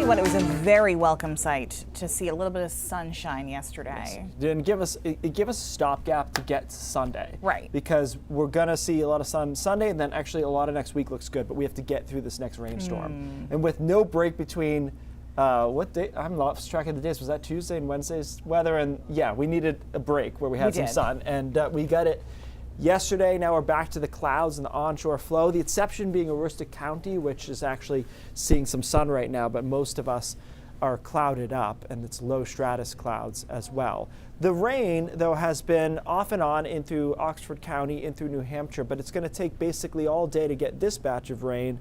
you what, it was a very welcome sight to see a little bit of sunshine yesterday. Yes. Didn't give us it gave us a stopgap to get to Sunday. Right. Because we're gonna see a lot of sun Sunday, and then actually a lot of next week looks good, but we have to get through this next rainstorm. And with no break between what day? I'm lost track of the days. Was that Tuesday and Wednesday's weather? And yeah, we needed a break where we had some sun, and we got it yesterday. Now we're back to the clouds and the onshore flow. The exception being Aroostook County, which is actually seeing some sun right now, but most of us are clouded up, and it's low stratus clouds as well. The rain, though, has been off and on in through Oxford County, in through New Hampshire, but it's going to take basically all day to get this batch of rain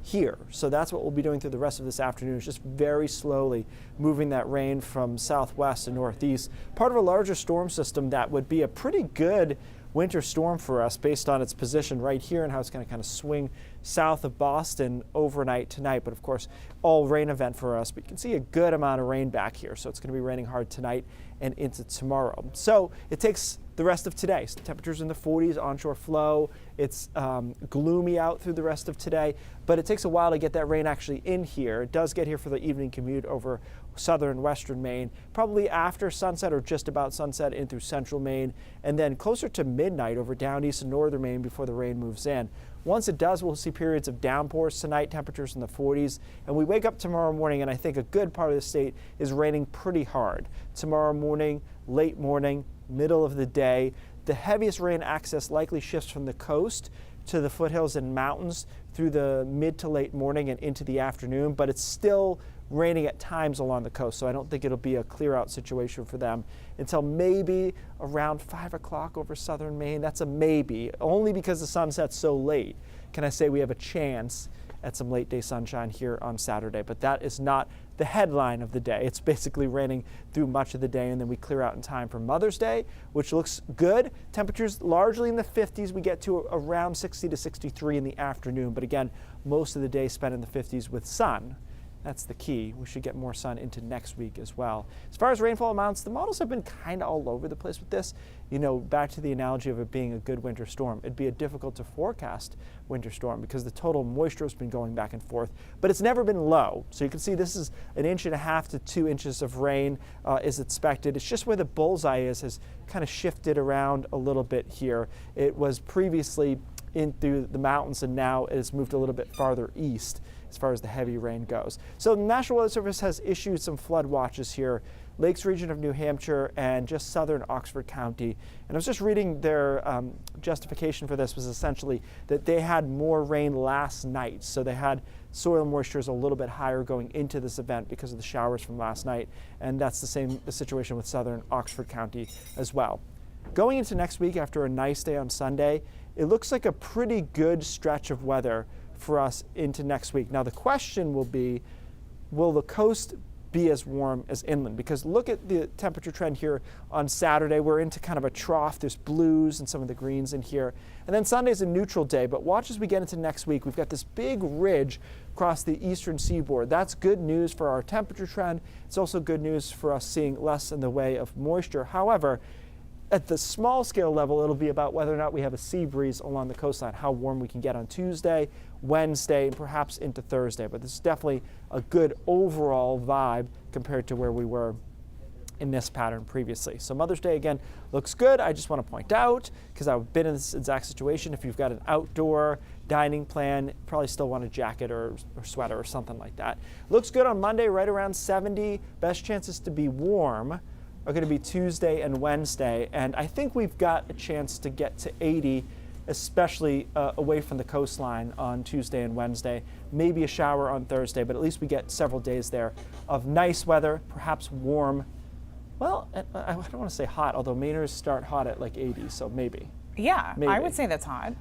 here. So that's what we'll be doing through the rest of this afternoon, is just very slowly moving that rain from southwest to northeast. Part of a larger storm system that would be a pretty good winter storm for us based on its position right here and how it's going to kind of swing south of Boston overnight tonight. But of course, all rain event for us. But you can see a good amount of rain back here. So it's going to be raining hard tonight and into tomorrow. So it takes the rest of today. So temperatures in the 40s, onshore flow. It's gloomy out through the rest of today, but it takes a while to get that rain actually in here. It does get here for the evening commute over southern and western Maine, probably after sunset or just about sunset in through central Maine, and then closer to midnight over down east and northern Maine before the rain moves in. Once it does, we'll see periods of downpours tonight, temperatures in the 40s, and we wake up tomorrow morning, and I think a good part of the state is raining pretty hard. Tomorrow morning, late morning, middle of the day. The heaviest rain access likely shifts from the coast to the foothills and mountains through the mid to late morning and into the afternoon, but it's still raining at times along the coast, so I don't think it'll be a clear out situation for them until maybe around 5 o'clock over southern Maine. That's a maybe, only because the sun sets so late. Can I say we have a chance at some late day sunshine here on Saturday, but that is not the headline of the day. It's basically raining through much of the day, and then we clear out in time for Mother's Day, which looks good. Temperatures largely in the 50s. We get to around 60 to 63 in the afternoon, but again, most of the day spent in the 50s with sun. That's the key. We should get more sun into next week as well. As far as rainfall amounts, the models have been kind of all over the place with this. You know, back to the analogy of it being a good winter storm. It'd be a difficult to forecast winter storm because the total moisture has been going back and forth, but it's never been low. So you can see this is 1.5 inches to 2 inches of rain is expected. It's just where the bullseye is has kind of shifted around a little bit here. It was previously in through the mountains, and now it has moved a little bit farther east as far as the heavy rain goes. So the National Weather Service has issued some flood watches here, Lakes region of New Hampshire and just southern Oxford County. And I was just reading their justification for this was essentially that they had more rain last night. So they had soil moisture is a little bit higher going into this event because of the showers from last night. And that's the situation with southern Oxford County as well. Going into next week after a nice day on Sunday, it looks like a pretty good stretch of weather for us into next week. Now the question will be, will the coast be as warm as inland? Because look at the temperature trend here on Saturday. We're into kind of a trough. There's blues and some of the greens in here. And then Sunday's a neutral day, but watch as we get into next week. We've got this big ridge across the eastern seaboard. That's good news for our temperature trend. It's also good news for us seeing less in the way of moisture. However, at the small scale level, it'll be about whether or not we have a sea breeze along the coastline, how warm we can get on Tuesday, Wednesday, and perhaps into Thursday. But this is definitely a good overall vibe compared to where we were in this pattern previously. So Mother's Day, again, looks good. I just want to point out, because I've been in this exact situation, if you've got an outdoor dining plan, probably still want a jacket or sweater or something like that. Looks good on Monday, right around 70. Best chances to be warm are going to be Tuesday and Wednesday, and I think we've got a chance to get to 80, especially away from the coastline on Tuesday and Wednesday. Maybe a shower on Thursday, but at least we get several days there of nice weather, perhaps warm. Well, I don't want to say hot, although Mainers start hot at like 80, so maybe. Yeah, maybe. I would say that's hot.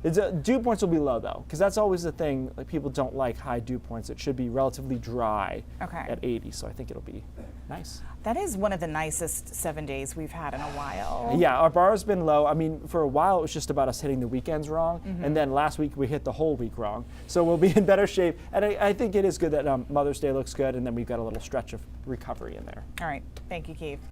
Dew points will be low though, because that's always the thing. Like, people don't like high dew points. It should be relatively dry at 80, so I think it'll be nice. That is one of the nicest 7 days we've had in a while. Yeah, our bar has been low. I mean, for a while it was just about us hitting the weekends wrong, and then last week we hit the whole week wrong. So we'll be in better shape, and I think it is good that Mother's Day looks good, and then we've got a little stretch of recovery in there. All right, thank you, Keith.